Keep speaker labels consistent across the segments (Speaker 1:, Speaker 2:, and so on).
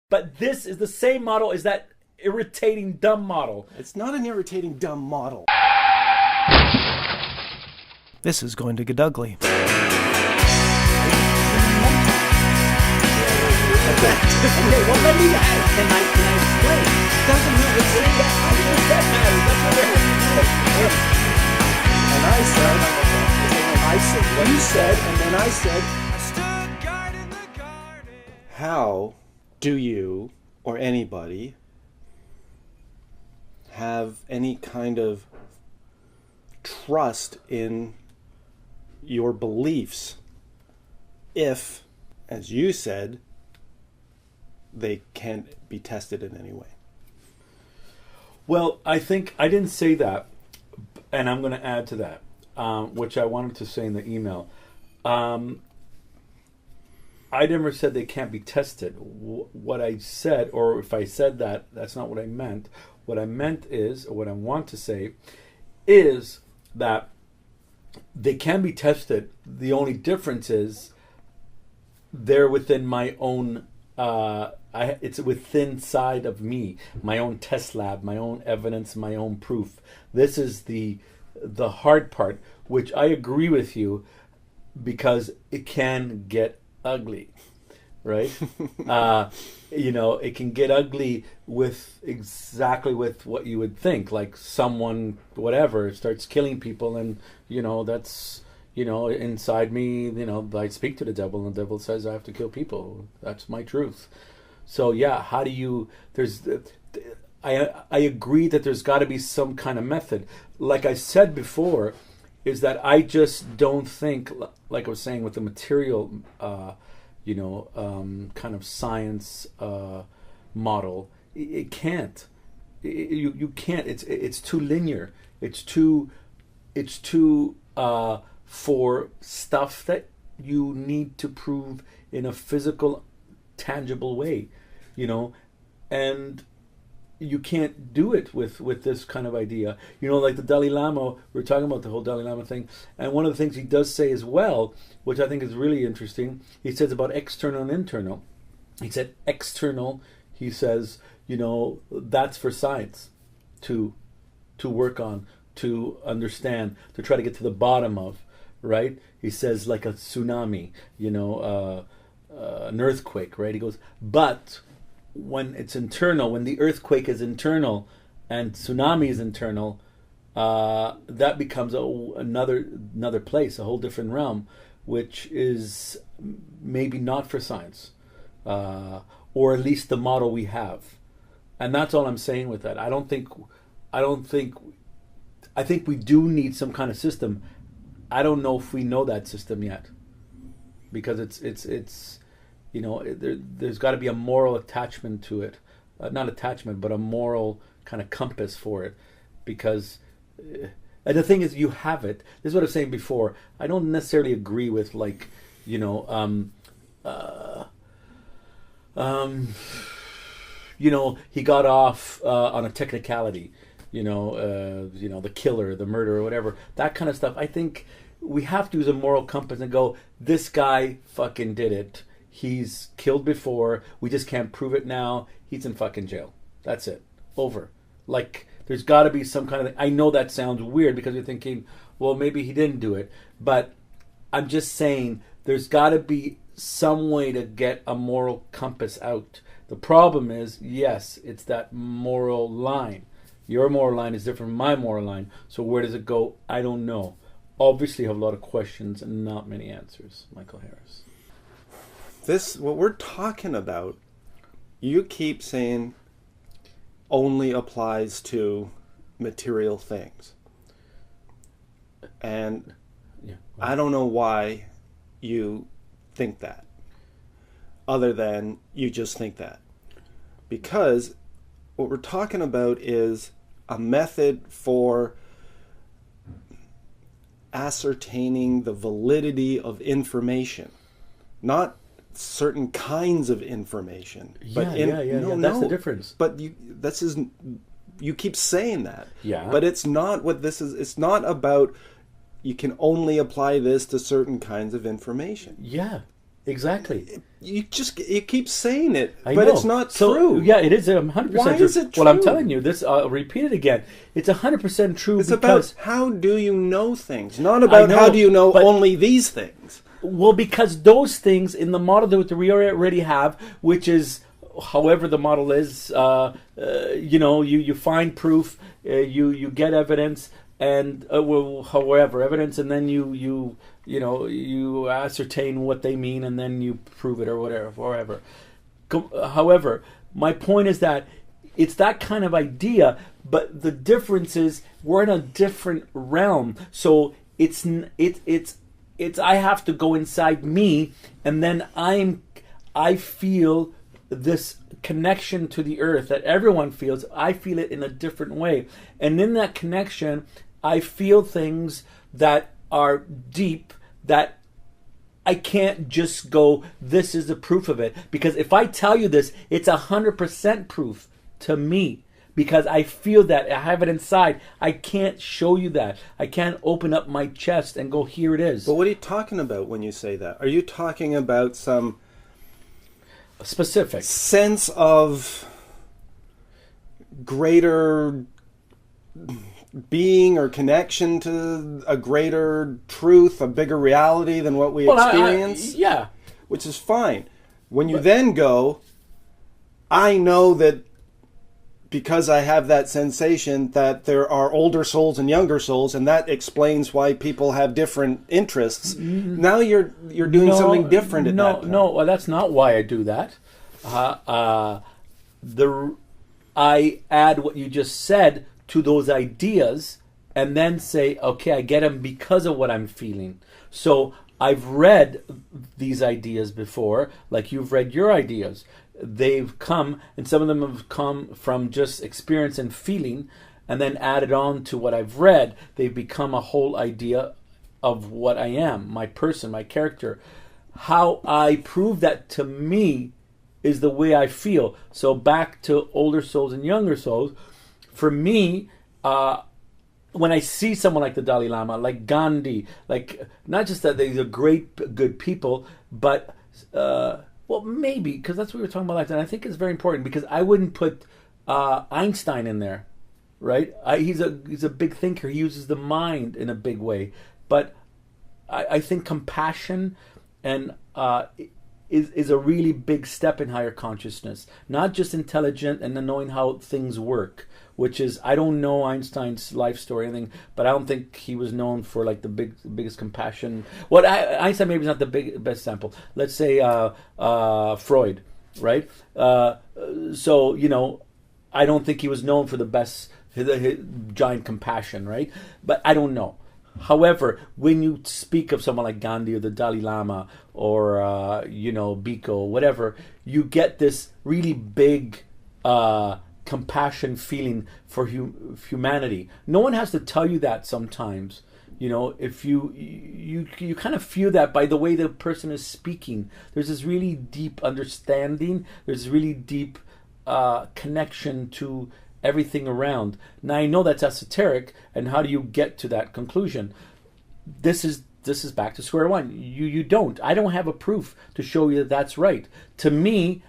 Speaker 1: But this is the same model as that irritating, dumb model.
Speaker 2: It's not an irritating, dumb model. This is Going to Getugly.
Speaker 1: Okay, well, let me ask. Can I explain?
Speaker 2: Doesn't matter. And you said, and then I said, how do you or anybody have any kind of trust in your beliefs if, as you said, they can't be tested in any way?
Speaker 1: Well, I think I didn't say that, and I'm going to add to that, which I wanted to say in the email. I never said they can't be tested. What I said, or if I said that, that's not what I meant. What I meant is, or what I want to say, is that they can be tested. The only difference is they're within my own, it's within side of me, my own test lab, my own evidence, my own proof. This is the hard part, which I agree with you, because it can get ugly, right? It can get ugly with exactly with what you would think, like someone, whatever, starts killing people, and that's inside me. I speak to the devil, and the devil says I have to kill people. That's my truth. So yeah, how do you? I agree that there's got to be some kind of method. Like I said before, is that I just don't think, like I was saying with the material, kind of science model, it can't. You can't. It's too linear. It's too for stuff that you need to prove in a physical, tangible way, and you can't do it with this kind of idea. Like the Dalai Lama, we're talking about the whole Dalai Lama thing, and one of the things he does say as well, which I think is really interesting, he says about external and internal. He said external, he says, that's for science to work on, to understand, to try to get to the bottom of, right? He says like a tsunami, an earthquake, right? He goes, but when it's internal, when the earthquake is internal and tsunami is internal, that becomes another place, a whole different realm, which is maybe not for science, or at least the model we have. And that's all I'm saying with that. I think we do need some kind of system. I don't know if we know that system yet, because it's there's got to be a moral attachment to it, not attachment, but a moral kind of compass for it, because and the thing is, you have it. This is what I was saying before. I don't necessarily agree with he got off on a technicality, the killer, the murderer, whatever, that kind of stuff. I think we have to use a moral compass and go, this guy fucking did it. He's killed before. We just can't prove it now. He's in fucking jail. That's it. Over. Like, there's got to be some kind of... I know that sounds weird because you're thinking, well, maybe he didn't do it. But I'm just saying there's got to be some way to get a moral compass out. The problem is, yes, it's that moral line. Your moral line is different from my moral line. So where does it go? I don't know. Obviously, you have a lot of questions and not many answers. Michael Harris.
Speaker 2: What we're talking about, you keep saying only applies to material things. And I don't know why you think that, other than you just think that. Because what we're talking about is a method for ascertaining the validity of information, not certain kinds of information.
Speaker 1: But that's the difference.
Speaker 2: But you keep saying that.
Speaker 1: Yeah.
Speaker 2: But it's not what this is. It's not about you can only apply this to certain kinds of information.
Speaker 1: Yeah. Exactly.
Speaker 2: You keep saying it,
Speaker 1: I
Speaker 2: but
Speaker 1: know.
Speaker 2: it's not
Speaker 1: So,
Speaker 2: true.
Speaker 1: Yeah, it is 100%
Speaker 2: Why
Speaker 1: true.
Speaker 2: is it
Speaker 1: Well, I'm
Speaker 2: true?
Speaker 1: telling you this. I'll repeat it again. It's 100% true
Speaker 2: It's
Speaker 1: because
Speaker 2: about how do you know things, not about
Speaker 1: know,
Speaker 2: how do you know
Speaker 1: but-
Speaker 2: only these things.
Speaker 1: well, because those things in the model that we already have, which is however the model is, you find proof, you get evidence, and however evidence, and then you ascertain what they mean, and then you prove it or whatever. However, my point is that it's that kind of idea, but the difference is we're in a different realm. So it's I have to go inside me, and then I feel this connection to the earth that everyone feels. I feel it in a different way, and in that connection, I feel things that are deep that I can't just go, this is the proof of it. Because if I tell you this, it's 100% proof to me. Because I feel that, I have it inside. I can't show you that. I can't open up my chest and go, here it is.
Speaker 2: But what are you talking about when you say that? Are you talking about some
Speaker 1: specific
Speaker 2: sense of greater being or connection to a greater truth, a bigger reality than what we experience?
Speaker 1: Yeah.
Speaker 2: Which is fine. When you then go, I know that because I have that sensation that there are older souls and younger souls, and that explains why people have different interests. Now you're doing something different at that point.
Speaker 1: No, well, that's not why I do that. I add what you just said to those ideas, and then say, okay, I get them because of what I'm feeling. So I've read these ideas before, like you've read your ideas. They've come, and some of them have come from just experience and feeling, and then added on to what I've read. They've become a whole idea of what I am, my person, my character. How I prove that to me is the way I feel. So back to older souls and younger souls. For me, when I see someone like the Dalai Lama, like Gandhi, like not just that these are great, good people, but well, maybe because that's what we were talking about last time. I think it's very important because I wouldn't put Einstein in there, right? He's a big thinker. He uses the mind in a big way, but I think compassion and is a really big step in higher consciousness. Not just intelligent and knowing how things work, which is, I don't know Einstein's life story or anything, but I don't think he was known for like the biggest compassion. Well, Einstein maybe is not the best example. Let's say Freud, right? So, I don't think he was known for the best, his giant compassion, right? But I don't know. However, when you speak of someone like Gandhi or the Dalai Lama or, Biko, whatever, you get this really big compassion feeling for humanity. No one has to tell you that sometimes. If you kind of feel that by the way the person is speaking. There's this really deep understanding. There's this really deep connection to everything around. Now I know that's esoteric, and how do you get to that conclusion? This is back to square one. You don't. I don't have a proof to show you that that's right. To me,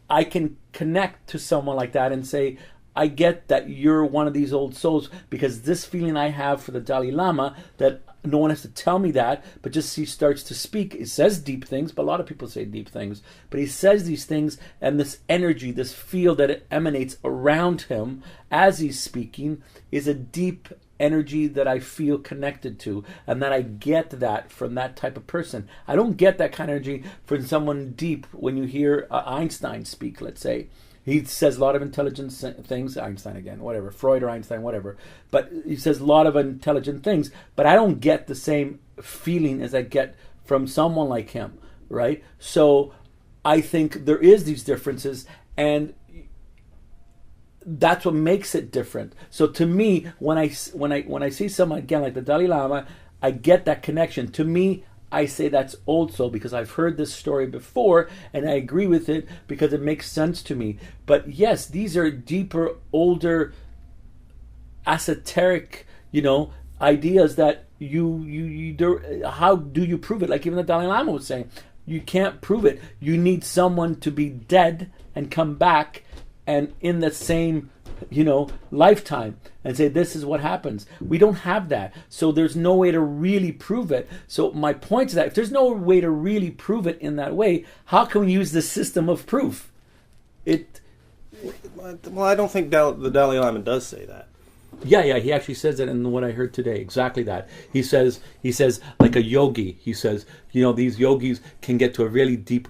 Speaker 1: I can connect to someone like that and say, I get that you're one of these old souls, because this feeling I have for the Dalai Lama, that no one has to tell me that, but just he starts to speak. He says deep things, but a lot of people say deep things. But he says these things, and this energy, this field that it emanates around him as he's speaking is a deep energy that I feel connected to, and that I get that from that type of person. I don't get that kind of energy from someone deep when you hear Einstein speak, let's say. He says a lot of intelligent things, Einstein again, whatever, Freud or Einstein, whatever. But he says a lot of intelligent things, but I don't get the same feeling as I get from someone like him, right? So I think there is these differences, and that's what makes it different. So to me, when I see someone again like the Dalai Lama, I get that connection. To me, I say that's old soul because I've heard this story before, and I agree with it because it makes sense to me. But yes, these are deeper, older, esoteric, ideas that you how do you prove it? Like even the Dalai Lama was saying, You can't prove it. You need someone to be dead and come back and in the same, lifetime and say, this is what happens. We don't have that. So there's no way to really prove it. So my point is that if there's no way to really prove it in that way, how can we use the system of proof?
Speaker 2: Well, I don't think the Dalai Lama does say that.
Speaker 1: Yeah, he actually says that in what I heard today. Exactly that. He says like a yogi. He says, these yogis can get to a really deep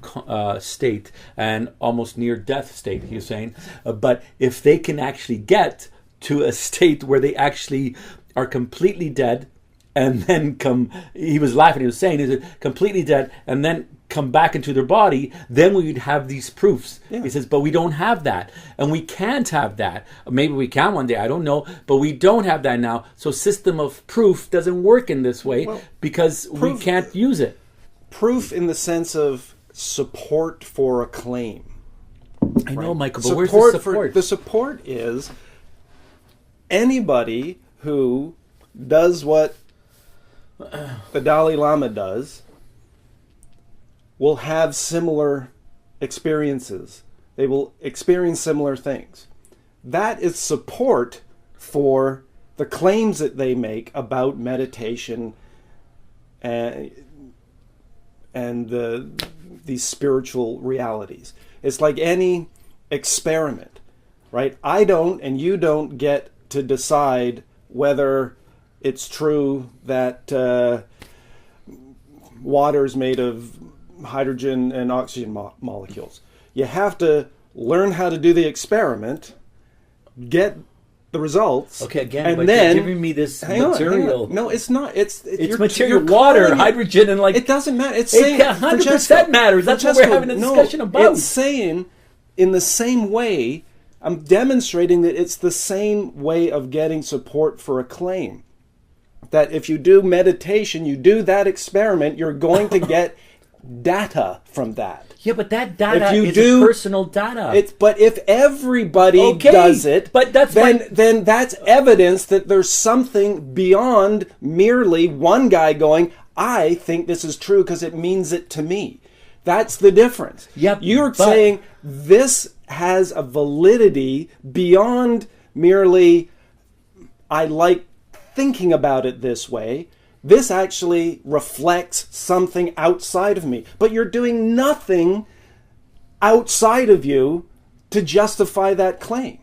Speaker 1: state and almost near death state, he's saying. But if they can actually get to a state where they actually are completely dead and then he was laughing, he was saying, is it completely dead and then come back into their body, then we would have these proofs. Yeah. He says, but we don't have that. And we can't have that. Maybe we can one day, I don't know. But we don't have that now. So system of proof doesn't work in this way because we can't use it.
Speaker 2: Proof in the sense of support for a claim.
Speaker 1: I know, Michael, but where's the support?
Speaker 2: The support is anybody who does what the Dalai Lama does will have similar experiences. They will experience similar things. That is support for the claims that they make about meditation and these spiritual realities. It's like any experiment, right? I don't and you don't get to decide whether it's true that water is made of hydrogen and oxygen molecules. You have to learn how to do the experiment, get the results.
Speaker 1: Okay, again,
Speaker 2: and
Speaker 1: but
Speaker 2: then
Speaker 1: you're giving me this material.
Speaker 2: No, it's not. It's
Speaker 1: material. Water, hydrogen, and
Speaker 2: it doesn't matter. It's saying
Speaker 1: 100% matters. That's what we're having a discussion about.
Speaker 2: It's saying in the same way. I'm demonstrating that it's the same way of getting support for a claim. That if you do meditation, you do that experiment, you're going to get data from that.
Speaker 1: Yeah, but that data is personal data.
Speaker 2: But if everybody does it,
Speaker 1: but
Speaker 2: then that's evidence that there's something beyond merely one guy going, I think this is true because it means it to me. That's the difference.
Speaker 1: Yep,
Speaker 2: You're saying this has a validity beyond merely, I like thinking about it this way. This actually reflects something outside of me. But you're doing nothing outside of you to justify that claim.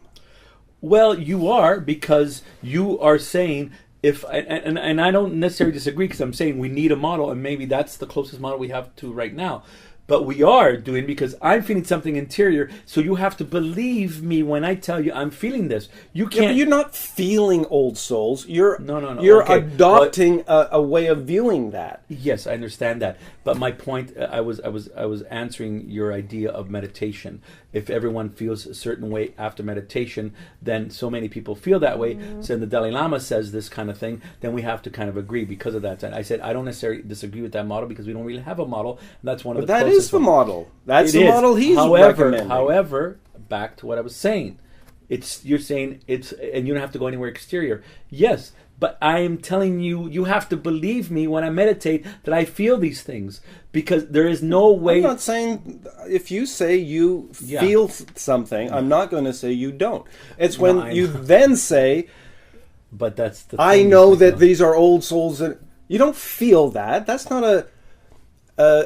Speaker 1: Well, you are, because you are saying, and I don't necessarily disagree, because I'm saying we need a model, and maybe that's the closest model we have to right now. But we are doing, because I'm feeling something interior, so you have to believe me when I tell you I'm feeling this. You can't.
Speaker 2: Yeah, but you're not feeling old souls. You're
Speaker 1: no.
Speaker 2: You're adopting a way of viewing that.
Speaker 1: Yes, I understand that. But my point, I was answering your idea of meditation. If everyone feels a certain way after meditation, then so many people feel that way. So the Dalai Lama says this kind of thing, then we have to kind of agree because of that. And I said I don't necessarily disagree with that model because we don't really have a model. And that's one of the closest.
Speaker 2: That is the model. That's the model he's recommending.
Speaker 1: However, back to what I was saying. You're saying it's, and you don't have to go anywhere exterior. Yes, but I am telling you, you have to believe me when I meditate that I feel these things, because there is no way.
Speaker 2: I'm not saying if you say you feel something, I'm not going to say you don't. It's when you then say,
Speaker 1: but that's the
Speaker 2: I know that these are old souls, and you don't feel that. That's not a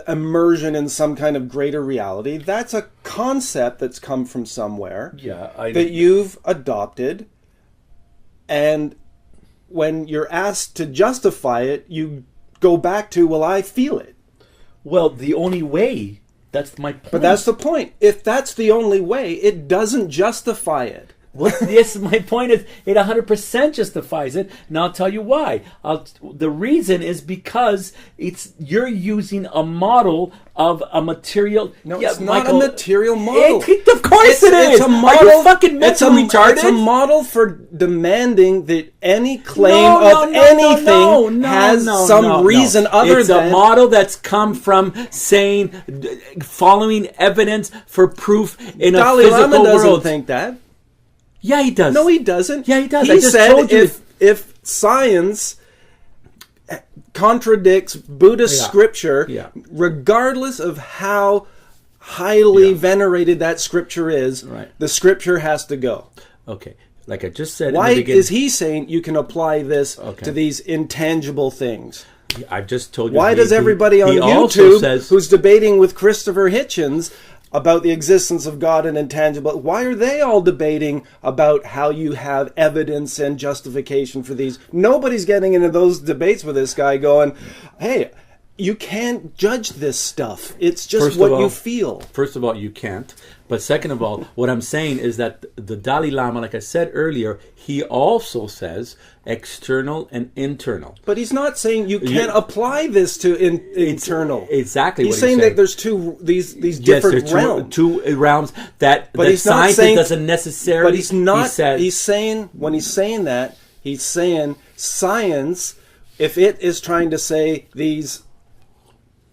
Speaker 2: immersion in some kind of greater reality. That's a concept that's come from somewhere that you've adopted, and when you're asked to justify it, you go back to, well, I feel it.
Speaker 1: Well, the only way, that's my point.
Speaker 2: But that's the point. If that's the only way, it doesn't justify it.
Speaker 1: Well, yes, my point is it 100% justifies it, and I'll tell you why. The reason is because you're using a model of a material.
Speaker 2: No, it's not a material model.
Speaker 1: Of course it is.
Speaker 2: It's a model.
Speaker 1: Are you fucking mental retarded?
Speaker 2: It's a model for demanding that any claim of anything has some reason other
Speaker 1: it's
Speaker 2: than.
Speaker 1: It's a model that's come from saying, following evidence for proof in a physical world.
Speaker 2: Dalai Lama doesn't think that.
Speaker 1: Yeah, he does.
Speaker 2: No, he doesn't.
Speaker 1: Yeah, he does.
Speaker 2: He said if science contradicts Buddhist scripture, regardless of how highly venerated that scripture is, the scripture has to go.
Speaker 1: Okay. Like I just said,
Speaker 2: why is he saying you can apply this to these intangible things?
Speaker 1: I just told you.
Speaker 2: Why does everybody on YouTube who's debating with Christopher Hitchens about the existence of God and intangible, why are they all debating about how you have evidence and justification for these? Nobody's getting into those debates with this guy going, hey, you can't judge this stuff. It's just what you feel.
Speaker 1: First of all, you can't. But second of all, what I'm saying is that the Dalai Lama, like I said earlier, he also says external and internal.
Speaker 2: But he's not saying you can't apply this to internal.
Speaker 1: Exactly.
Speaker 2: He's saying that there's these different realms.
Speaker 1: Two realms that science doesn't necessarily.
Speaker 2: But he's not. He's saying when he's saying that, he's saying science, if it is trying to say these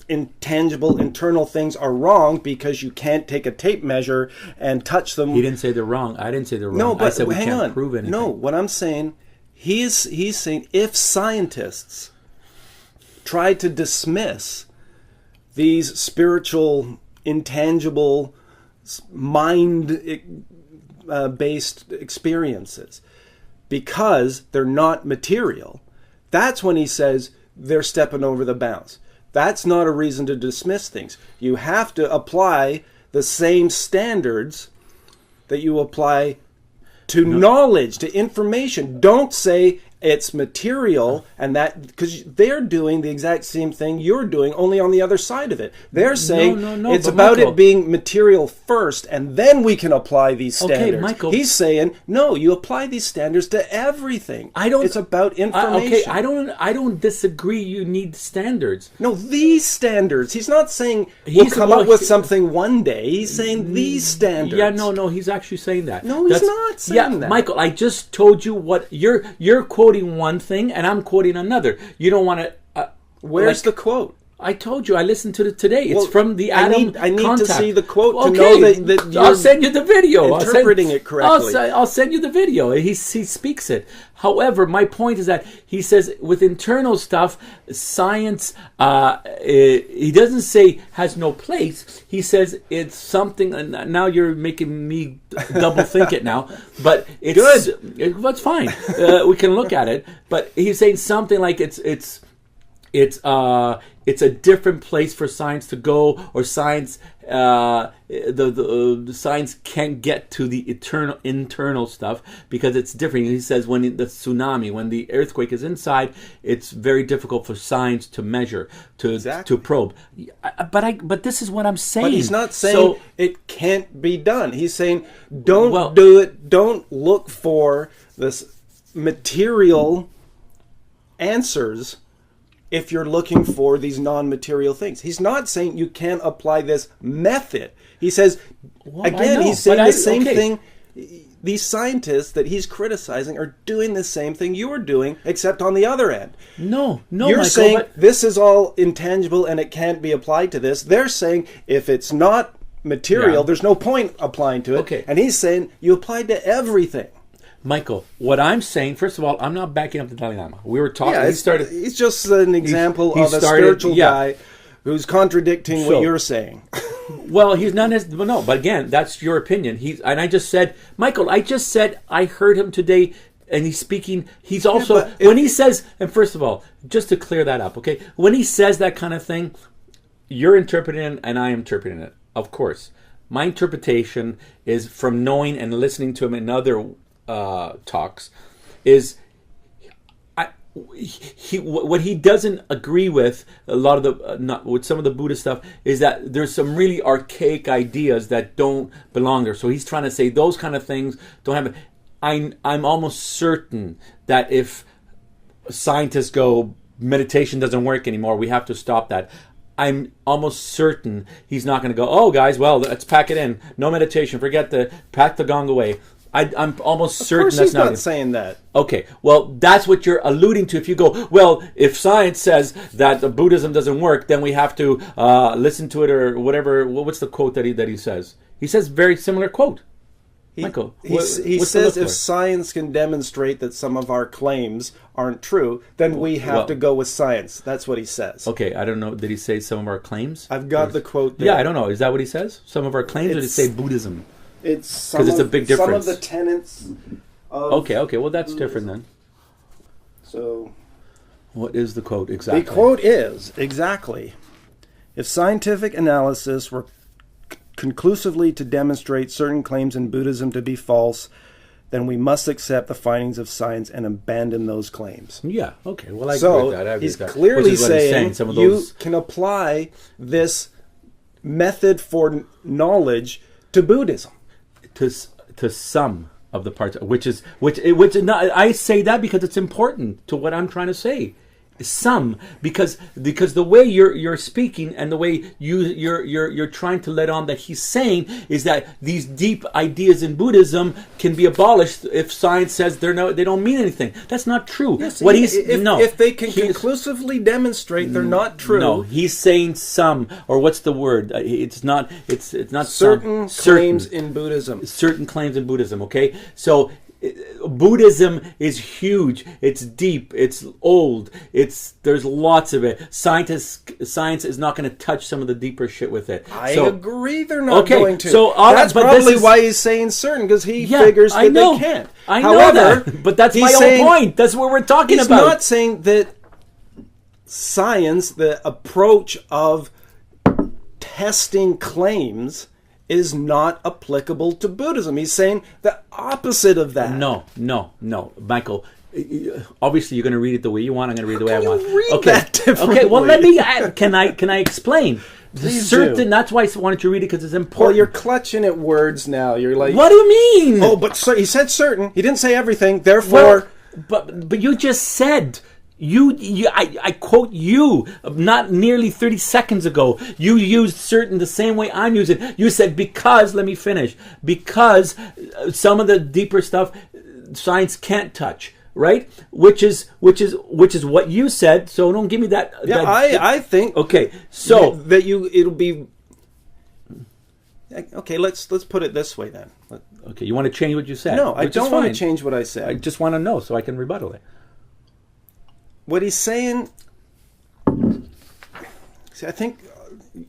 Speaker 2: intangible internal things are wrong because you can't take a tape measure and touch them.
Speaker 1: He didn't say they're wrong. I didn't say they're wrong.
Speaker 2: No, but
Speaker 1: I said we
Speaker 2: hang
Speaker 1: can't
Speaker 2: on.
Speaker 1: prove anything.
Speaker 2: No, what I'm saying, he's saying if scientists try to dismiss these spiritual, intangible, mind-based experiences because they're not material, that's when he says they're stepping over the bounds. That's not a reason to dismiss things. You have to apply the same standards that you apply to knowledge, to information. Don't say it's material, and that because they're doing the exact same thing you're doing, only on the other side of it. They're saying it's about Michael, it being material first, and then we can apply these standards.
Speaker 1: Okay, Michael,
Speaker 2: he's saying no. You apply these standards to everything. It's about information.
Speaker 1: I don't disagree. You need standards.
Speaker 2: No, these standards. He's not saying we'll come up with something one day. He's saying these standards.
Speaker 1: Yeah, no. He's actually saying that.
Speaker 2: No, he's not saying that.
Speaker 1: Michael, I just told you what you're quoting one thing and I'm quoting another. You don't want to.
Speaker 2: Where's the quote?
Speaker 1: I told you. I listened to it today. It's from the Adam.
Speaker 2: I need
Speaker 1: Contact.
Speaker 2: to see the quote to know that you're
Speaker 1: I'll send you the video.
Speaker 2: Interpreting it correctly.
Speaker 1: I'll send you the video. He speaks it. However, my point is that he says with internal stuff, science, he doesn't say has no place. He says it's something, and now you're making me double think it now. But it's good. That's fine. We can look at it. But he's saying something like it's a different place for science to go, or science the science can't get to the internal stuff because it's different. He says when the tsunami, when the earthquake is inside, it's very difficult for science to measure, to probe. But this is what I'm saying.
Speaker 2: But he's not saying it can't be done. He's saying don't do it. Don't look for this material answers if you're looking for these non-material things. He's not saying you can't apply this method. He says, he's saying the same thing. These scientists that he's criticizing are doing the same thing you're doing, except on the other end.
Speaker 1: No,
Speaker 2: you're
Speaker 1: Michael,
Speaker 2: saying this is all intangible and it can't be applied to this. They're saying if it's not material, there's no point applying to it.
Speaker 1: Okay.
Speaker 2: And he's saying you apply to everything.
Speaker 1: Michael, what I'm saying, first of all, I'm not backing up the Dalai Lama. We were talking.
Speaker 2: Yeah, he's just an example of a spiritual guy who's contradicting what you're saying.
Speaker 1: Well, he's not. No, but again, that's your opinion. And I just said, Michael, I heard him today, and he's speaking. He's also when he says, and first of all, just to clear that up, okay, when he says that kind of thing, you're interpreting it, and I'm interpreting it. Of course, my interpretation is from knowing and listening to him in other talks is what he doesn't agree with a lot of the with some of the Buddhist stuff is that there's some really archaic ideas that don't belong there. So he's trying to say those kind of things don't have. I'm almost certain that if scientists go meditation doesn't work anymore, we have to stop that. I'm almost certain he's not going to go, oh guys, well let's pack it in, no meditation, pack the gong away. I'm almost certain that's
Speaker 2: he's not saying that.
Speaker 1: Okay, well, that's what you're alluding to. If you go, well, if science says that Buddhism doesn't work, then we have to listen to it or whatever. What's the quote that he says? He says very similar quote. Michael,
Speaker 2: He
Speaker 1: what's the
Speaker 2: says
Speaker 1: look
Speaker 2: if
Speaker 1: for?
Speaker 2: science can demonstrate that some of our claims aren't true, then we have to go with science. That's what he says.
Speaker 1: Okay, I don't know. Did he say some of our claims?
Speaker 2: I've got the quote there.
Speaker 1: Yeah, I don't know. Is that what he says? Some of our claims, or did he say Buddhism?
Speaker 2: It's
Speaker 1: 'Cause it's a big difference.
Speaker 2: Some of the tenets of...
Speaker 1: Okay, well that's different then.
Speaker 2: So...
Speaker 1: What is the quote exactly?
Speaker 2: The quote is, exactly, if scientific analysis were conclusively to demonstrate certain claims in Buddhism to be false, then we must accept the findings of science and abandon those claims.
Speaker 1: Yeah, okay. Well, I agree
Speaker 2: So
Speaker 1: with that. I agree
Speaker 2: he's
Speaker 1: with that.
Speaker 2: clearly
Speaker 1: Which is what he's
Speaker 2: saying
Speaker 1: some of
Speaker 2: you
Speaker 1: those...
Speaker 2: can apply this method for knowledge to Buddhism.
Speaker 1: to some of the parts, which not, I say that because it's important to what I'm trying to say. Some, because the way you're speaking and the way you're trying to let on that he's saying is that these deep ideas in Buddhism can be abolished if science says they don't mean anything. That's not true.
Speaker 2: Yes,
Speaker 1: What
Speaker 2: if they can conclusively demonstrate they're not true.
Speaker 1: No, he's saying some, or what's the word? It's not
Speaker 2: certain claims in Buddhism.
Speaker 1: Certain claims in Buddhism. Okay, so Buddhism is huge. It's deep. It's old. There's lots of it. Science is not going to touch some of the deeper shit with it.
Speaker 2: I agree. They're not going to.
Speaker 1: So
Speaker 2: that's probably why he's saying certain, because he figures that they can't.
Speaker 1: I know that, but that's my whole point. That's what we're talking about.
Speaker 2: He's not saying that science, the approach of testing claims, is not applicable to Buddhism. He's saying the opposite of that.
Speaker 1: No, Michael. Obviously, you're going to read it the way you want. I'm going to read it the way I want.
Speaker 2: Read that differently.
Speaker 1: Okay. Well, let me. Can I explain?
Speaker 2: Please
Speaker 1: certain.
Speaker 2: do.
Speaker 1: That's why I wanted to read it, because it's important.
Speaker 2: Well, you're clutching at words now. You're like,
Speaker 1: what do you mean?
Speaker 2: Oh, but he said certain. He didn't say everything. Therefore,
Speaker 1: but you just said. I quote you, not nearly 30 seconds ago. You used certain the same way I'm using it. You said because, let me finish, because some of the deeper stuff science can't touch, right? Which is what you said. So don't give me that.
Speaker 2: Yeah, I think.
Speaker 1: Okay, so
Speaker 2: that it'll be. Okay, let's put it this way then.
Speaker 1: Okay, you want to change what you said?
Speaker 2: No, I don't want to change what I said.
Speaker 1: I just want to know so I can rebuttal it.
Speaker 2: What he's saying, see, I think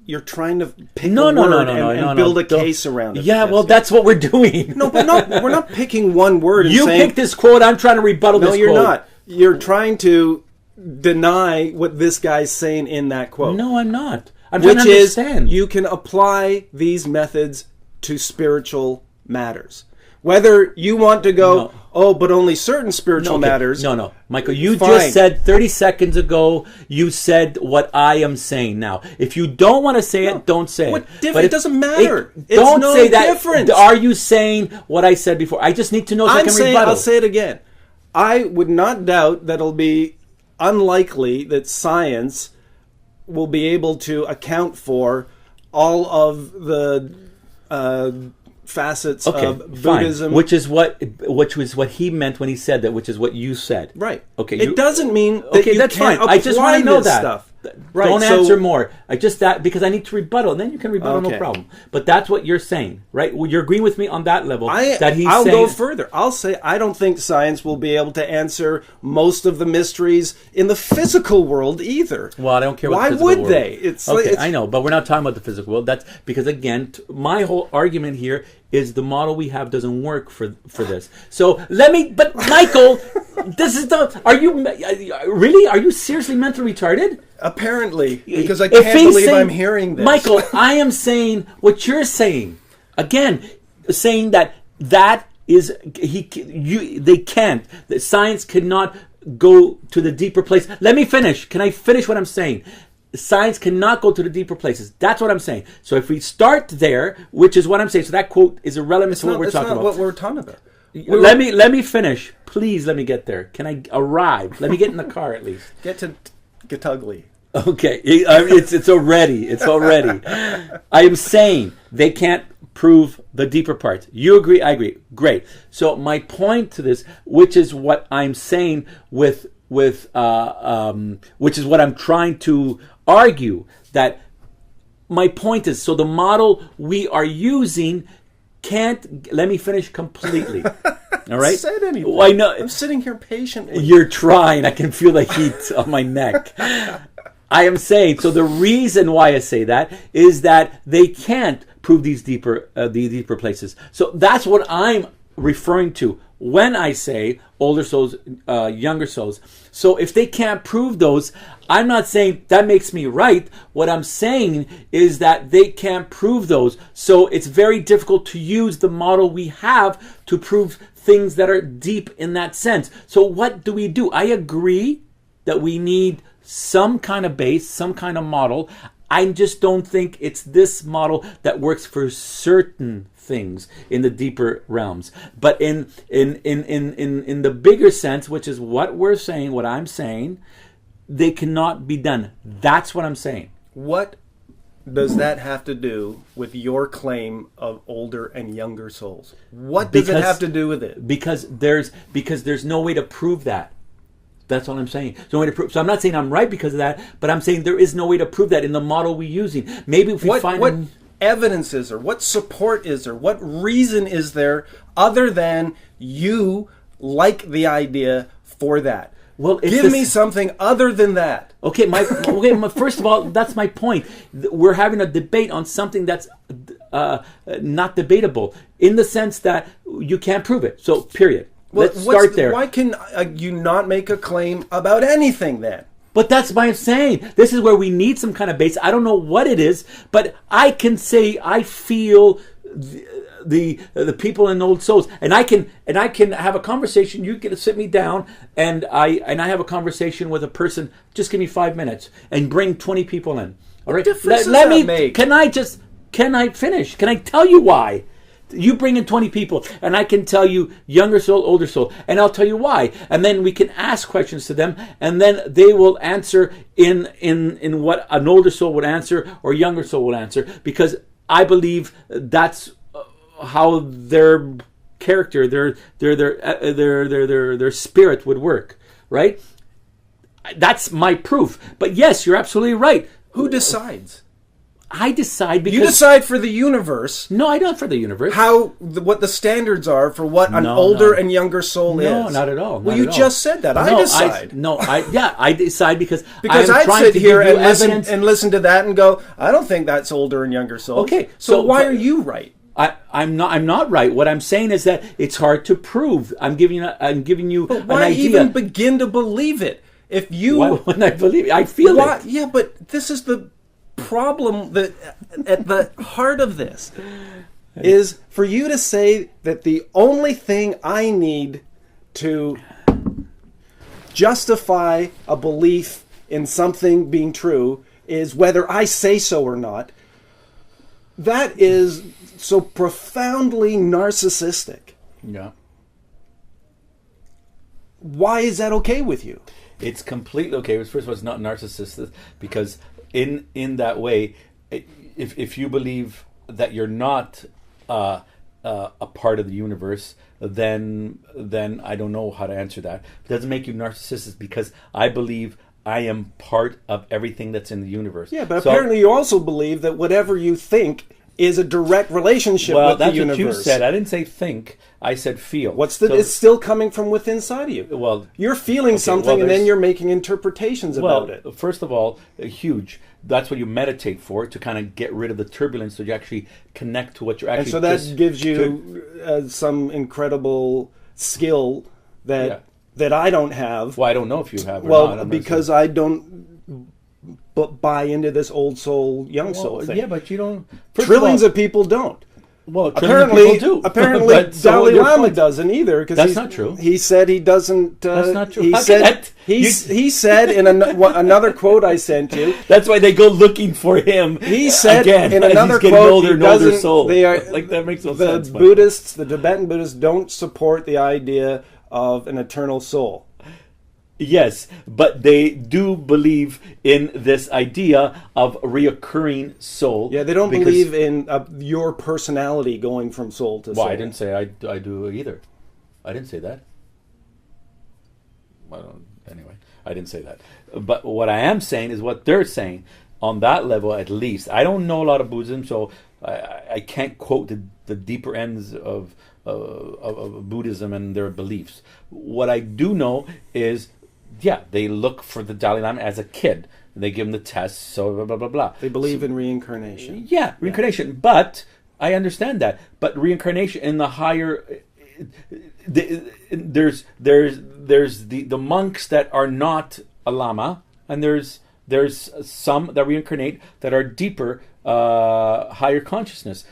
Speaker 2: you're trying to pick a word and build a case around it.
Speaker 1: Yeah, well, that's what we're doing.
Speaker 2: No, but we're not picking one word and
Speaker 1: you
Speaker 2: saying...
Speaker 1: picked this quote, I'm trying to rebuttal this quote.
Speaker 2: No, you're not. You're trying to deny what this guy's saying in that quote.
Speaker 1: No, I'm not. I'm trying to understand.
Speaker 2: You can apply these methods to spiritual matters. Whether you want to go, but only certain spiritual matters.
Speaker 1: No. Michael, you just said 30 seconds ago, you said what I am saying now. If you don't want to say it, don't say it.
Speaker 2: It doesn't matter.
Speaker 1: Don't say that.
Speaker 2: Difference.
Speaker 1: Are you saying what I said before? I just need to know so I can rebuttal.
Speaker 2: I'll say it again. I would not doubt that it'll be unlikely that science will be able to account for all of the... facets of Buddhism,
Speaker 1: fine. Which was what he meant when he said that, which is what you said.
Speaker 2: Right.
Speaker 1: Okay.
Speaker 2: It doesn't mean that you
Speaker 1: that's
Speaker 2: can't
Speaker 1: fine. I just want to know that
Speaker 2: stuff. Right.
Speaker 1: Don't answer more. Because I need to rebuttal, and then you can rebuttal, no problem. But that's what you're saying, right? Well, you're agreeing with me on that level. I'll
Speaker 2: go further. I'll say I don't think science will be able to answer most of the mysteries in the physical world either.
Speaker 1: Well, I don't care.
Speaker 2: Why would they?
Speaker 1: I know, but we're not talking about the physical world. That's because again, my whole argument here is the model we have doesn't work for this. So but Michael, this is are you seriously mentally retarded?
Speaker 2: Apparently, because I can't believe I'm hearing this.
Speaker 1: Michael, I am saying what you're saying. Again, saying that is they can't. That science cannot go to the deeper place. Let me finish. Can I finish what I'm saying? Science cannot go to the deeper places. That's what I'm saying. So if we start there, which is what I'm saying, so that quote is irrelevant to what we're talking about.
Speaker 2: What we're talking about.
Speaker 1: Let me finish. Please let me get there. Can I arrive? Let me get in the car at least.
Speaker 2: Get to Getugly.
Speaker 1: Okay, it's already. I am saying they can't prove the deeper parts. You agree? I agree. Great. So my point to this, which is what I'm saying which is what I'm trying to argue, that my point is, so the model we are using can't let me finish completely. All right?
Speaker 2: Said anything.
Speaker 1: Well, I know.
Speaker 2: I'm sitting here patiently.
Speaker 1: You're trying. I can feel the heat on my neck. I am saying, so the reason why I say that is that they can't prove these deeper places. So that's what I'm referring to when I say older souls, younger souls. So if they can't prove those, I'm not saying that makes me right. What I'm saying is that they can't prove those. So it's very difficult to use the model we have to prove things that are deep in that sense. So what do? I agree that we need some kind of base, some kind of model. I just don't think it's this model that works for certain things in the deeper realms. But in the bigger sense, which is what we're saying, what I'm saying, they cannot be done. That's what I'm saying.
Speaker 2: What does that have to do with your claim of older and younger souls? What does it have to do with it?
Speaker 1: Because there's no way to prove that. That's all I'm saying. There's no way to prove. So I'm not saying I'm right because of that, but I'm saying there is no way to prove that in the model we're using. Maybe if we find
Speaker 2: what evidence is there? What support is there? What reason is there other than you like the idea for that?
Speaker 1: Well,
Speaker 2: give me something other than that.
Speaker 1: Okay, first of all, that's my point. We're having a debate on something that's not debatable in the sense that you can't prove it. So, period.
Speaker 2: Well,
Speaker 1: let's start there.
Speaker 2: Why can you not make a claim about anything then?
Speaker 1: But that's why I'm saying this is where we need some kind of base. I don't know what it is, but I can say I feel the people in old souls, and I can have a conversation. You can sit me down, and I have a conversation with a person. Just give me 5 minutes and bring 20 people in. All right.
Speaker 2: What difference does that make?
Speaker 1: Can I finish? Can I tell you why? You bring in 20 people, and I can tell you younger soul, older soul, and I'll tell you why. And then we can ask questions to them, and then they will answer in what an older soul would answer or younger soul would answer, because I believe that's how their character, their spirit would work, right? That's my proof. But yes, you're absolutely right.
Speaker 2: Who decides?
Speaker 1: I decide because...
Speaker 2: You decide for the universe.
Speaker 1: No, I don't for the universe.
Speaker 2: What the standards are for what an older and younger soul is.
Speaker 1: No, not at all.
Speaker 2: Well, you just said that. I decide.
Speaker 1: I decide because
Speaker 2: I'd sit here and listen to that and go, I don't think that's older and younger souls.
Speaker 1: Okay.
Speaker 2: So why are you right?
Speaker 1: I'm not right. What I'm saying is that it's hard to prove. I'm giving you an idea.
Speaker 2: But why even begin to believe it? If you...
Speaker 1: Why wouldn't I believe it? I feel it.
Speaker 2: Yeah, but this is the problem that at the heart of this is for you to say that the only thing I need to justify a belief in something being true is whether I say so or not. That is so profoundly narcissistic.
Speaker 1: Yeah.
Speaker 2: Why is that okay with you?
Speaker 1: It's completely okay. First of all, it's not narcissistic because in that way, if you believe that you're not a part of the universe, then I don't know how to answer that. It doesn't make you narcissistic because I believe I am part of everything that's in the universe.
Speaker 2: Yeah, but apparently you also believe that whatever you think is a direct relationship with the universe. Well, that's what you said.
Speaker 1: I didn't say think. I said feel.
Speaker 2: It's still coming from within inside of you.
Speaker 1: Well,
Speaker 2: you're feeling something, and then you're making interpretations about it.
Speaker 1: First of all, huge. That's what you meditate for, to kind of get rid of the turbulence, so you actually connect to what you're actually.
Speaker 2: And so that gives you some incredible skill that I don't have.
Speaker 1: Well, I don't know if you have.
Speaker 2: Well, because I don't buy into this old soul, young soul thing.
Speaker 1: Yeah, but you don't.
Speaker 2: Trillions of people don't.
Speaker 1: Well,
Speaker 2: apparently,
Speaker 1: people do.
Speaker 2: Apparently, Dalai Lama doesn't either.
Speaker 1: That's not true.
Speaker 2: He said he doesn't.
Speaker 1: That's not true.
Speaker 2: He said in another quote I sent you.
Speaker 1: That's why they go looking for him.
Speaker 2: He said
Speaker 1: again,
Speaker 2: in another quote,
Speaker 1: he doesn't. Soul.
Speaker 2: They are
Speaker 1: like that makes no sense.
Speaker 2: The Buddhists, the Tibetan Buddhists, don't support the idea of an eternal soul.
Speaker 1: Yes, but they do believe in this idea of a reoccurring soul.
Speaker 2: Yeah, they don't believe in your personality going from soul to soul.
Speaker 1: Well, I didn't say I do either. I didn't say that. Anyway, I didn't say that. But what I am saying is what they're saying on that level, at least. I don't know a lot of Buddhism, so I can't quote the deeper ends of Buddhism and their beliefs. What I do know is, yeah, they look for the Dalai Lama as a kid. They give him the tests, so blah, blah, blah, blah.
Speaker 2: They believe in reincarnation.
Speaker 1: Yeah, reincarnation. Yeah. But I understand that. But reincarnation in the higher... there's the monks that are not a lama, and there's some that reincarnate that are deeper, higher consciousness.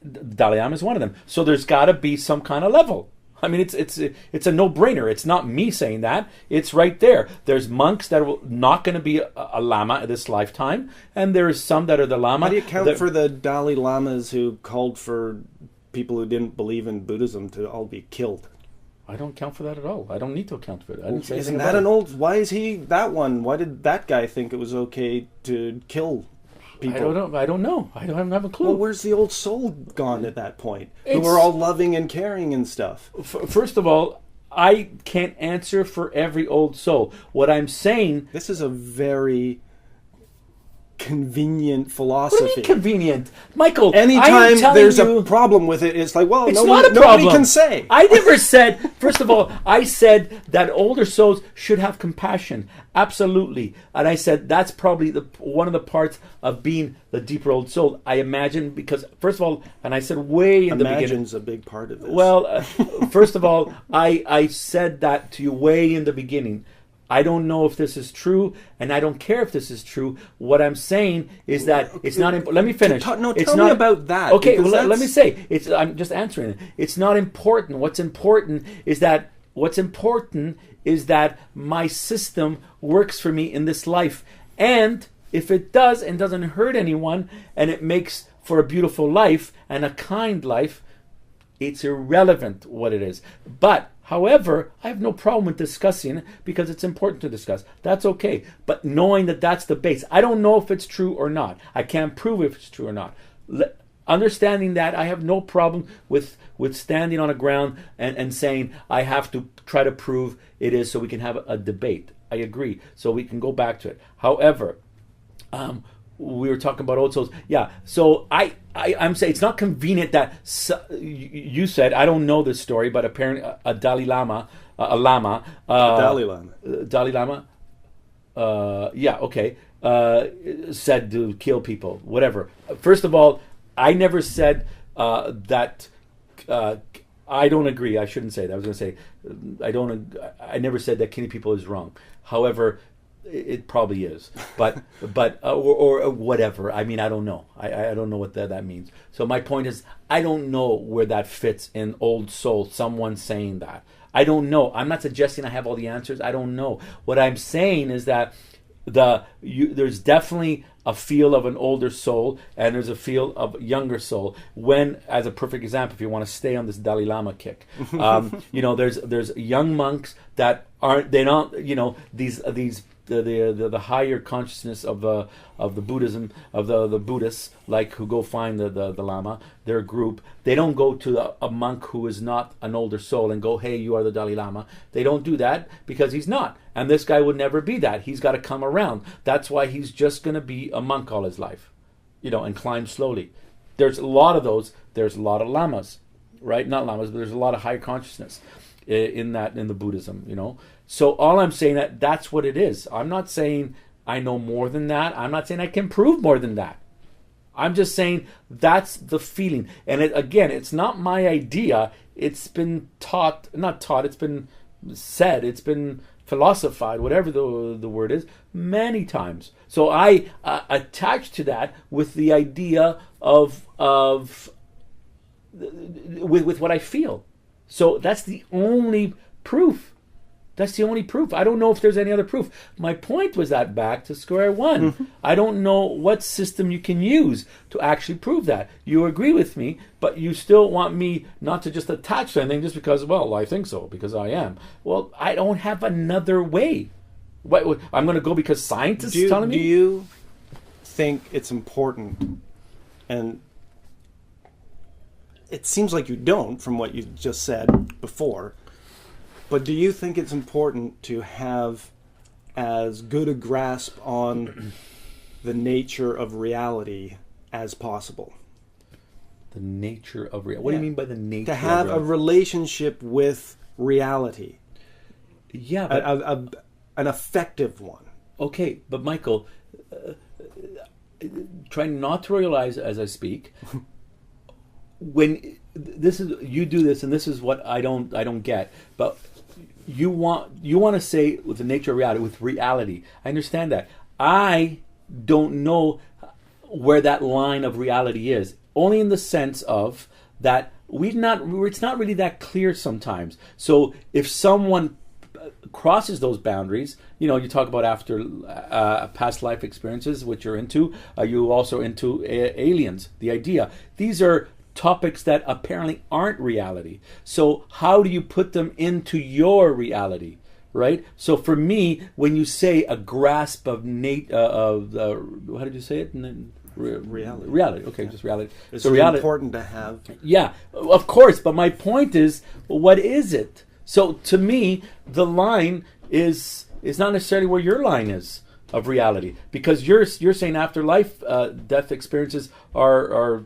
Speaker 1: Dalai Lama is one of them. So there's got to be some kind of level. I mean, it's a no-brainer. It's not me saying that. It's right there. There's monks that are not going to be a lama this lifetime, and there's some that are the lama.
Speaker 2: How do you account for the Dalai Lamas who called for people who didn't believe in Buddhism to all be killed?
Speaker 1: I don't account for that at all. I don't need to account for it. I didn't say
Speaker 2: Isn't that an old... Why is he that one? Why did that guy think it was okay to kill people?
Speaker 1: I don't know. I don't have a clue.
Speaker 2: Well, where's the old soul gone at that point? Who were all loving and caring and stuff.
Speaker 1: First of all, I can't answer for every old soul. What I'm saying...
Speaker 2: This is a very convenient philosophy.
Speaker 1: What do you mean convenient? Michael,
Speaker 2: anytime there's a problem with it, it's like, well,
Speaker 1: it's
Speaker 2: nobody can say.
Speaker 1: I never said... First of all, I said that older souls should have compassion. Absolutely. And I said that's probably one of the parts of being the deeper old soul. I imagine, because, first of all, and I said way in the beginning...
Speaker 2: Imagine's a big part of this.
Speaker 1: Well, first of all, I said that to you way in the beginning. I don't know if this is true, and I don't care if this is true. What I'm saying is that it's not... Let me finish.
Speaker 2: Tell me about that.
Speaker 1: Okay, well, let me say. I'm just answering it. It's not important. What's important is that my system works for me in this life. And if it does and doesn't hurt anyone, and it makes for a beautiful life and a kind life, it's irrelevant what it is. But, however, I have no problem with discussing it because it's important to discuss. That's okay. But knowing that that's the base. I don't know if it's true or not. I can't prove if it's true or not. Understanding that, I have no problem with standing on a ground and saying I have to try to prove it is so we can have a debate. I agree. So we can go back to it. However, we were talking about old souls. Yeah. So I'm saying it's not convenient that you said, I don't know this story, but apparently a Dalai Lama, Dalai Lama, yeah, okay, said to kill people, whatever. First of all, I never said that. I don't agree. I shouldn't say that. I was going to say I never said that killing people is wrong. However, it probably is, but or whatever. I mean, I don't know. I don't know what that means. So my point is, I don't know where that fits in old soul. Someone saying that, I don't know. I'm not suggesting I have all the answers. I don't know. What I'm saying is that there's definitely a feel of an older soul and there's a feel of a younger soul. When, as a perfect example, if you want to stay on this Dalai Lama kick, there's young monks that aren't, they're not, these the higher consciousness of the Buddhism, of the Buddhists, like who go find the Lama, their group. They don't go to a monk who is not an older soul and go, hey, you are the Dalai Lama. They don't do that because he's not. And this guy would never be that. He's got to come around. That's why he's just going to be a monk all his life, and climb slowly. There's a lot of those. There's a lot of lamas, right? Not lamas, but there's a lot of higher consciousness in the Buddhism, So all I'm saying that's what it is. I'm not saying I know more than that. I'm not saying I can prove more than that. I'm just saying that's the feeling. And it's not my idea. It's been it's been said, it's been philosophized, whatever the word is, many times. So I attach to that with the idea of with what I feel. So that's the only proof. That's the only proof. I don't know if there's any other proof. My point was that back to square one. Mm-hmm. I don't know what system you can use to actually prove that. You agree with me, but you still want me not to just attach to anything just because, well, I think so, because I am. Well, I don't have another way. What, I'm going to go because scientists telling me?
Speaker 2: Do you think it's important? And it seems like you don't from what you just said before. But do you think it's important to have as good a grasp on the nature of reality as possible?
Speaker 1: The nature of reality. What do you mean by the nature
Speaker 2: to have
Speaker 1: of reality?
Speaker 2: a relationship with reality?
Speaker 1: Yeah, but,
Speaker 2: an effective one.
Speaker 1: Okay, but Michael, try not to realize as I speak. When this is you do this, and this is what I don't get. But you want to say with the nature of reality, with reality. I understand that. I don't know where that line of reality is. Only in the sense of that it's not really that clear sometimes. So if someone crosses those boundaries, you talk about after past life experiences, which you're into. You also into aliens. The idea. These are topics that apparently aren't reality. So how do you put them into your reality? Right. So for me, when you say a grasp of how did you say it? Reality. Okay, just reality.
Speaker 2: It's
Speaker 1: so reality,
Speaker 2: important to have.
Speaker 1: Yeah, of course. But my point is, what is it? So to me, the line is not necessarily where your line is of reality, because you're saying afterlife death experiences are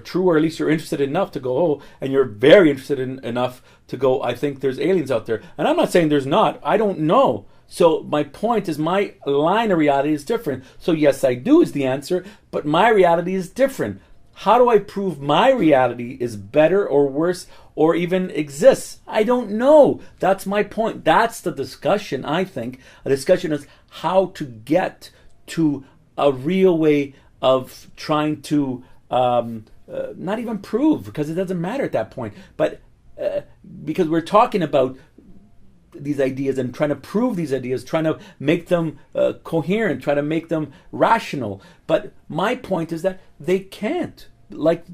Speaker 1: true, or at least you're interested enough to go, and you're very interested enough to go, I think there's aliens out there. And I'm not saying there's not. I don't know. So my point is, my line of reality is different. So yes, I do is the answer, but my reality is different. How do I prove my reality is better or worse or even exists? I don't know. That's my point. That's the discussion, I think. A discussion is how to get to a real way of trying to not even prove, because it doesn't matter at that point. But because we're talking about these ideas and trying to prove these ideas, trying to make them coherent, trying to make them rational. But my point is that they can't, like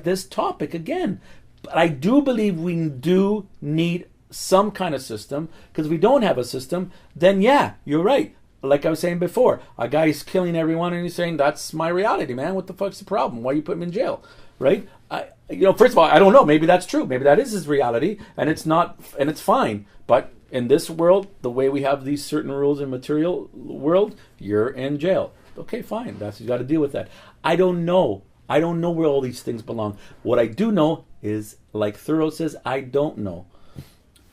Speaker 1: this topic again. But I do believe we do need some kind of system, because if we don't have a system, then yeah, you're right. Like I was saying before, a guy is killing everyone and he's saying, that's my reality, man. What the fuck's the problem? Why you put him in jail? Right? First of all, I don't know. Maybe that's true. Maybe that is his reality, and it's not, and it's fine. But in this world, the way we have these certain rules in material world, you're in jail. Okay, fine. You got to deal with that. I don't know. I don't know where all these things belong. What I do know is, like Thoreau says, I don't know.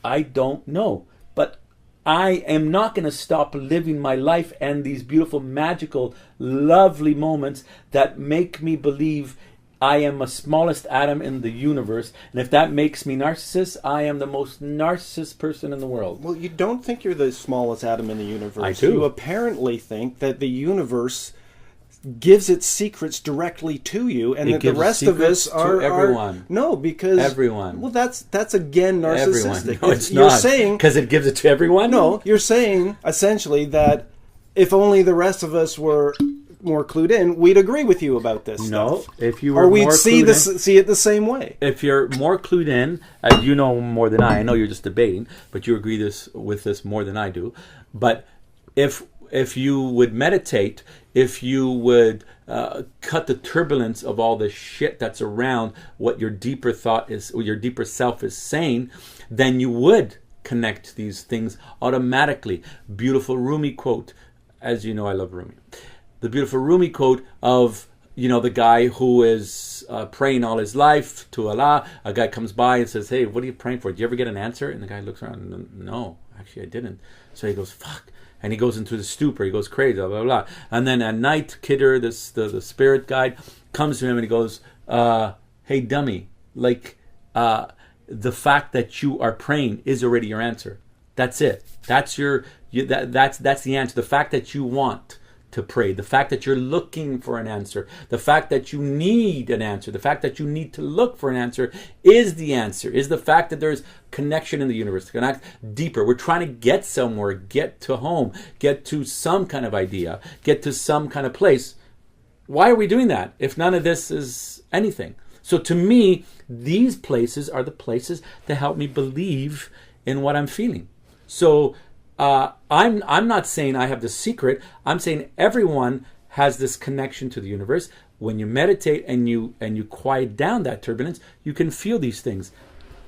Speaker 1: I don't know. But I am not going to stop living my life and these beautiful, magical, lovely moments that make me believe I am the smallest atom in the universe. And if that makes me narcissist, I am the most narcissist person in the world.
Speaker 2: Well, you don't think you're the smallest atom in the universe.
Speaker 1: I do.
Speaker 2: You apparently think that the universe gives its secrets directly to you, and that the rest of us are
Speaker 1: everyone.
Speaker 2: No, because
Speaker 1: everyone.
Speaker 2: Well, that's again narcissistic.
Speaker 1: No, it's
Speaker 2: you're
Speaker 1: not.
Speaker 2: Saying
Speaker 1: because it gives it to everyone.
Speaker 2: No, you're saying essentially that if only the rest of us were more clued in, we'd agree with you about this stuff.
Speaker 1: If you were
Speaker 2: or we'd
Speaker 1: more
Speaker 2: see
Speaker 1: see
Speaker 2: it the same way.
Speaker 1: If you're more clued in, as you know more than I know you're just debating, but you agree with this more than I do. But if you would meditate, if you would cut the turbulence of all the shit that's around what your deeper thought is, or your deeper self is saying, then you would connect these things automatically. Beautiful Rumi quote. As you know, I love Rumi. The beautiful Rumi quote of, the guy who is praying all his life to Allah. A guy comes by and says, hey, what are you praying for? Did you ever get an answer? And the guy looks around and, no, actually I didn't. So he goes, fuck. And he goes into the stupor. He goes crazy, blah, blah, blah. And then at night, Kidder, the spirit guide, comes to him and he goes, hey, dummy, the fact that you are praying is already your answer. That's it. That's that's the answer. The fact that you want to pray, the fact that you're looking for an answer, the fact that you need an answer, the fact that you need to look for an answer is the answer, is the fact that there's connection in the universe, to connect deeper. We're trying to get somewhere, get to home, get to some kind of idea, get to some kind of place. Why are we doing that if none of this is anything? So to me, these places are the places that help me believe in what I'm feeling. So I'm not saying I have the secret. I'm saying everyone has this connection to the universe. When you meditate and you quiet down that turbulence, you can feel these things.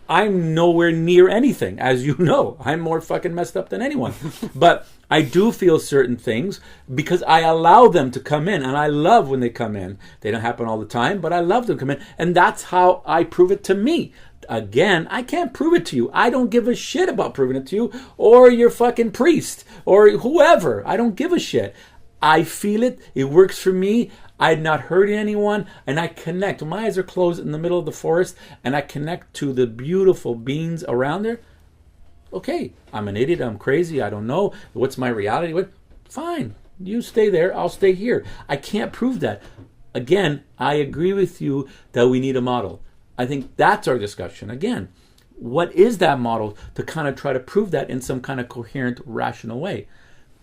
Speaker 1: I'm nowhere near anything, as you know. I'm more fucking messed up than anyone. But I do feel certain things because I allow them to come in, and I love when they come in. They don't happen all the time, but I love them to come in, and that's how I prove it to me. Again, I can't prove it to you. I don't give a shit about proving it to you or your fucking priest or whoever. I don't give a shit. I feel it. It works for me. I'm not hurting anyone, and I connect. When my eyes are closed in the middle of the forest and I connect to the beautiful beings around there, okay, I'm an idiot, I'm crazy, I don't know. What's my reality? What? Fine. You stay there, I'll stay here. I can't prove that. Again, I agree with you that we need a model. I think that's our discussion. Again, what is that model to kind of try to prove that in some kind of coherent, rational way?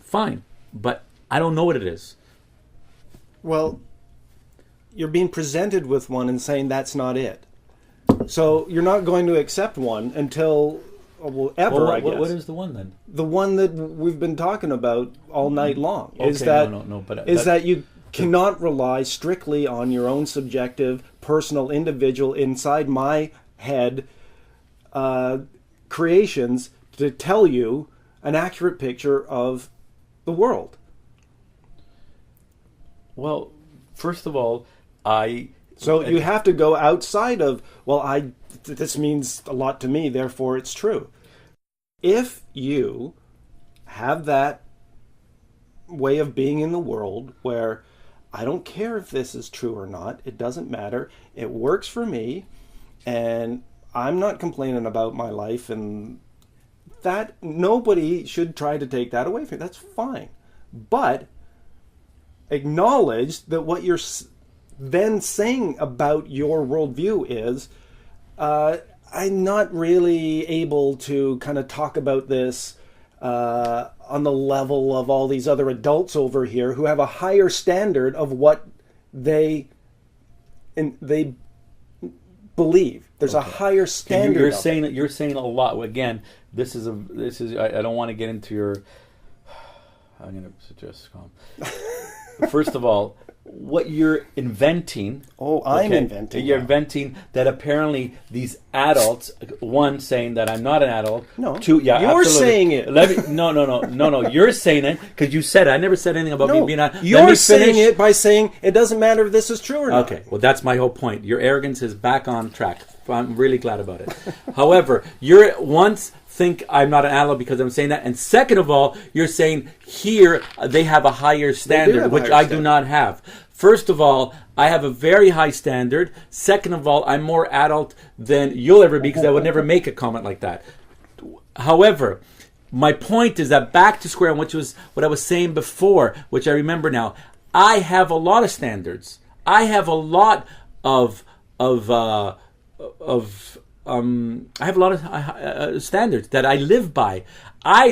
Speaker 1: Fine. But I don't know what it is.
Speaker 2: Well, you're being presented with one and saying that's not it. So you're not going to accept one until, I guess.
Speaker 1: What is the one then?
Speaker 2: The one that we've been talking about all night long.
Speaker 1: Okay,
Speaker 2: is that,
Speaker 1: but
Speaker 2: that you cannot rely strictly on your own subjective, personal, individual, inside my head creations to tell you an accurate picture of the world.
Speaker 1: Well, first of all,
Speaker 2: So you have to go outside of, this means a lot to me, therefore it's true. If you have that way of being in the world where I don't care if this is true or not, it doesn't matter, it works for me, and I'm not complaining about my life, and that nobody should try to take that away from you. That's fine. But acknowledge that what you're then saying about your worldview is, I'm not really able to kind of talk about this on the level of all these other adults over here who have a higher standard of what they believe. There's a higher standard.
Speaker 1: You're saying a lot. Again, this is I don't want to get into your. I'm going to suggest calm. First of all, what you're inventing.
Speaker 2: Oh, I'm inventing.
Speaker 1: You're inventing that apparently these adults, one saying that I'm not an adult.
Speaker 2: No.
Speaker 1: Two, yeah,
Speaker 2: you're
Speaker 1: absolutely.
Speaker 2: saying it.
Speaker 1: No. You're saying it because you said it. I never said anything about me being an.
Speaker 2: You're saying it by saying it doesn't matter if this is true or not.
Speaker 1: Okay, well that's my whole point. Your arrogance is back on track. I'm really glad about it. However, you're once think I'm not an adult because I'm saying that, and second of all, you're saying here they have a higher standard, which I do not have. First of all, I have a very high standard. Second of all, I'm more adult than you'll ever be because I would never make a comment like that. However, my point is that back to square one, which was what I was saying before, which I remember now. I have a lot of standards. I have a lot of standards that I live by.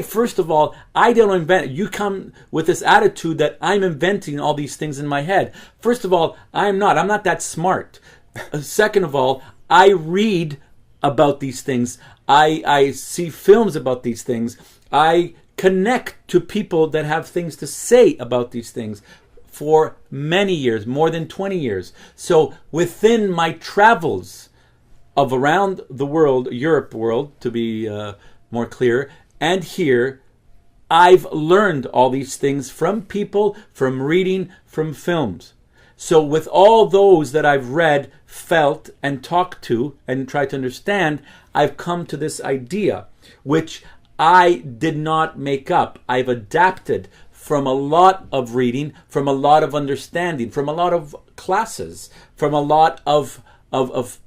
Speaker 1: First of all, I don't invent. You come with this attitude that I'm inventing all these things in my head. First of all, I'm not that smart. Second of all, I read about these things. I see films about these things. I connect to people that have things to say about these things for many years, more than 20 years. So within my travels of around the world, Europe world, to be more clear, and here, I've learned all these things from people, from reading, from films. So with all those that I've read, felt, and talked to, and tried to understand, I've come to this idea, which I did not make up. I've adapted from a lot of reading, from a lot of understanding, from a lot of classes, from a lot of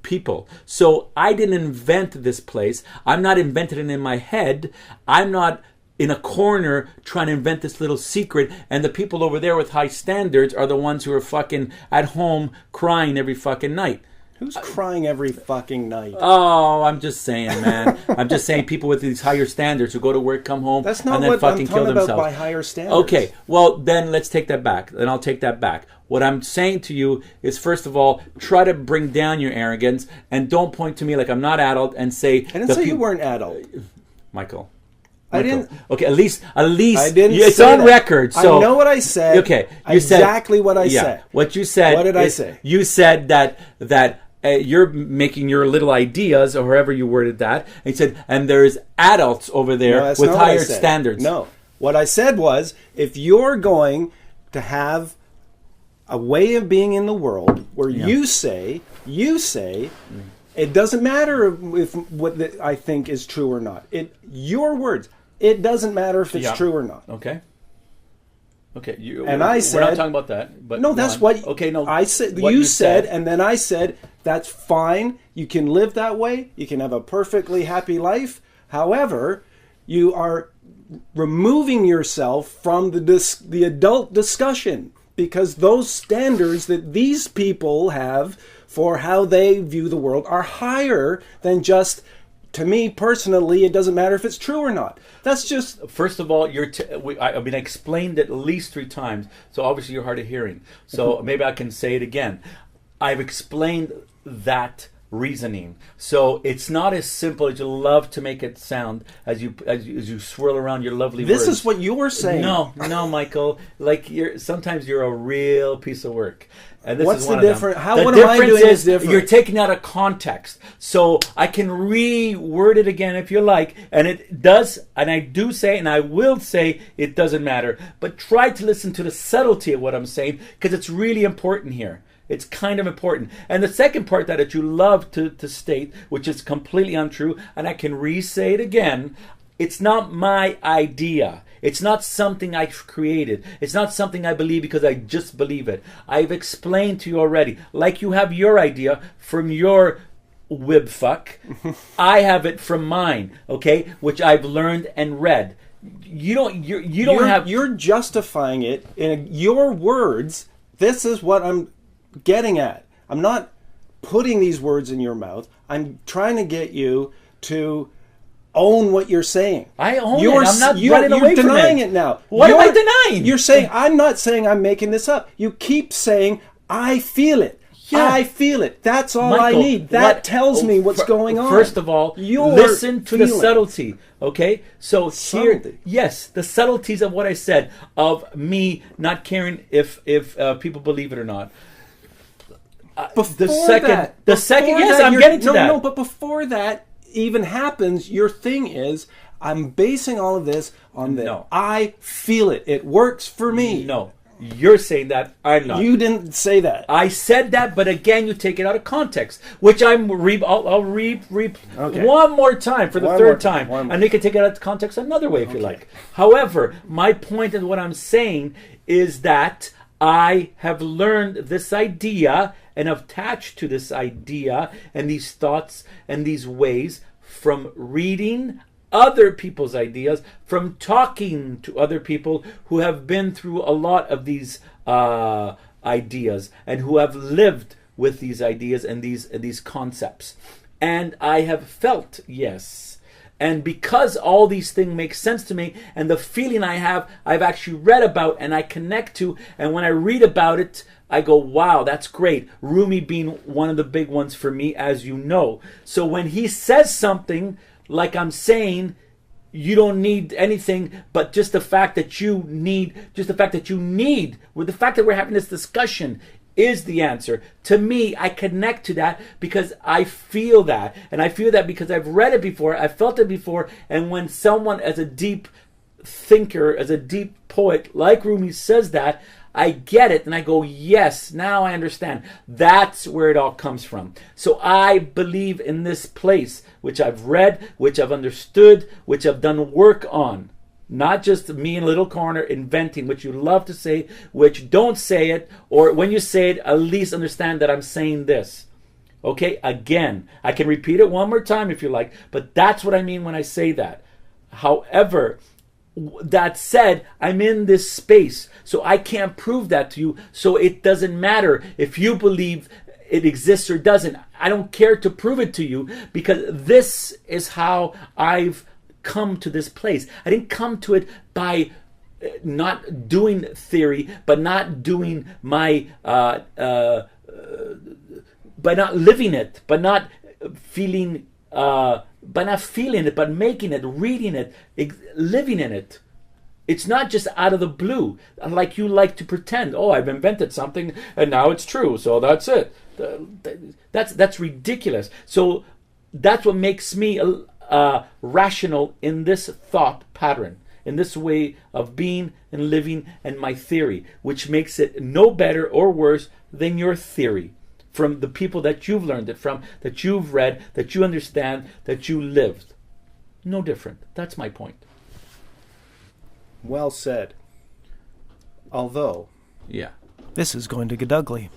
Speaker 1: people. So I didn't invent this place. I'm not inventing it in my head. I'm not in a corner trying to invent this little secret, and the people over there with high standards are the ones who are fucking at home crying every fucking night.
Speaker 2: Who's crying every fucking night?
Speaker 1: Oh, I'm just saying, man. I'm just saying people with these higher standards who go to work, come home,
Speaker 2: That's not
Speaker 1: and then
Speaker 2: what
Speaker 1: fucking
Speaker 2: I'm
Speaker 1: kill
Speaker 2: talking
Speaker 1: themselves.
Speaker 2: about by higher standards.
Speaker 1: Okay, well, then let's take that back. Then I'll take that back. What I'm saying to you is, first of all, try to bring down your arrogance and don't point to me like I'm not adult and say...
Speaker 2: I didn't say you weren't adult.
Speaker 1: Michael.
Speaker 2: I didn't...
Speaker 1: Okay, at least
Speaker 2: I didn't
Speaker 1: it's
Speaker 2: say
Speaker 1: on
Speaker 2: that.
Speaker 1: record. So
Speaker 2: I know what I said.
Speaker 1: Okay, you
Speaker 2: exactly
Speaker 1: said,
Speaker 2: what I said.
Speaker 1: What you said...
Speaker 2: What did I say?
Speaker 1: You said that you're making your little ideas, or however you worded that. And he said, and there's adults over there
Speaker 2: that's
Speaker 1: with
Speaker 2: not what I
Speaker 1: higher
Speaker 2: said.
Speaker 1: standards.
Speaker 2: No. What I said was, if you're going to have a way of being in the world where you say, it doesn't matter if what I think is true or not. Your words. It doesn't matter if it's true or not.
Speaker 1: Okay. Okay.
Speaker 2: I said,
Speaker 1: we're not talking about that. But
Speaker 2: no, that's what.
Speaker 1: Okay. No.
Speaker 2: I said. You said, and then I said, that's fine. You can live that way. You can have a perfectly happy life. However, you are removing yourself from the adult discussion, because those standards that these people have for how they view the world are higher than just, to me personally, it doesn't matter if it's true or not. That's just...
Speaker 1: First of all, I explained it at least 3 times, so obviously you're hard of hearing. So maybe I can say it again. I've explained that reasoning. So it's not as simple as you love to make it sound as you swirl around your lovely words.
Speaker 2: This is what you're saying.
Speaker 1: No, Michael. Like sometimes you're a real piece of work. And this
Speaker 2: What's
Speaker 1: is one
Speaker 2: the
Speaker 1: of
Speaker 2: difference?
Speaker 1: them.
Speaker 2: What
Speaker 1: am
Speaker 2: I doing is different?
Speaker 1: You're taking out of context. So I can reword it again if you like. And it does, and I do say, and I will say, it doesn't matter. But try to listen to the subtlety of what I'm saying, because it's really important here. It's kind of important. And the second part that you love to state, which is completely untrue, and I can re-say it again, it's not my idea. It's not something I've created. It's not something I believe because I just believe it. I've explained to you already. Like you have your idea from your wibfuck, I have it from mine, okay, which I've learned and read. You're
Speaker 2: justifying it in your words. This is what I'm getting at. I'm not putting these words in your mouth. I'm trying to get you to own what you're saying.
Speaker 1: I own it. I'm not running away from it.
Speaker 2: You're denying it now.
Speaker 1: What am I denying?
Speaker 2: You're saying, I'm not saying I'm making this up. You keep saying, I feel it. Yeah. I feel it. That's all
Speaker 1: Michael,
Speaker 2: I need. That tells me what's going on.
Speaker 1: First of all, listen to the subtlety. Okay? So
Speaker 2: subtlety.
Speaker 1: Yes, the subtleties of what I said, of me not caring if people believe it or not.
Speaker 2: Before
Speaker 1: yes,
Speaker 2: that,
Speaker 1: I'm getting to that.
Speaker 2: No, but before that even happens, your thing is, I'm basing all of this on that. I feel it. It works for me.
Speaker 1: No. You're saying that. I'm not.
Speaker 2: You didn't say that.
Speaker 1: I said that, but again, you take it out of context, which I'll read one more time for the third time, and you can take it out of context another way if you like. However, my point in what I'm saying is that I have learned this idea and attached to this idea and these thoughts and these ways from reading other people's ideas, from talking to other people who have been through a lot of these ideas and who have lived with these ideas and these concepts. And I have felt, yes. And because all these things make sense to me, and the feeling I have, I've actually read about and I connect to, and when I read about it, I go, wow, that's great. Rumi being one of the big ones for me, as you know. So when he says something, like I'm saying, you don't need anything but just the fact that you need, with the fact that we're having this discussion is the answer. To me, I connect to that because I feel that. And I feel that because I've read it before, I've felt it before, and when someone as a deep thinker, as a deep poet like Rumi says that, I get it and I go, yes, now I understand. That's where it all comes from. So I believe in this place, which I've read, which I've understood, which I've done work on. Not just me in a little corner inventing, which you love to say, which don't say it, or when you say it, at least understand that I'm saying this. Okay, again, I can repeat it one more time if you like, but that's what I mean when I say that. However, that said, I'm in this space, so I can't prove that to you, so it doesn't matter if you believe it exists or doesn't. I don't care to prove it to you, because this is how I've come to this place. I didn't come to it by not doing theory, but not doing my, by not living it, but not feeling by not feeling it, but making it, reading it, living in it. It's not just out of the blue, like you like to pretend. Oh, I've invented something and now it's true, so that's it. That's ridiculous. So that's what makes me rational in this thought pattern, in this way of being and living, and my theory, which makes it no better or worse than your theory from the people that you've learned it from, that you've read, that you understand, that you lived. No different. That's my point.
Speaker 2: Well said. Although,
Speaker 1: yeah,
Speaker 2: this is going to get ugly.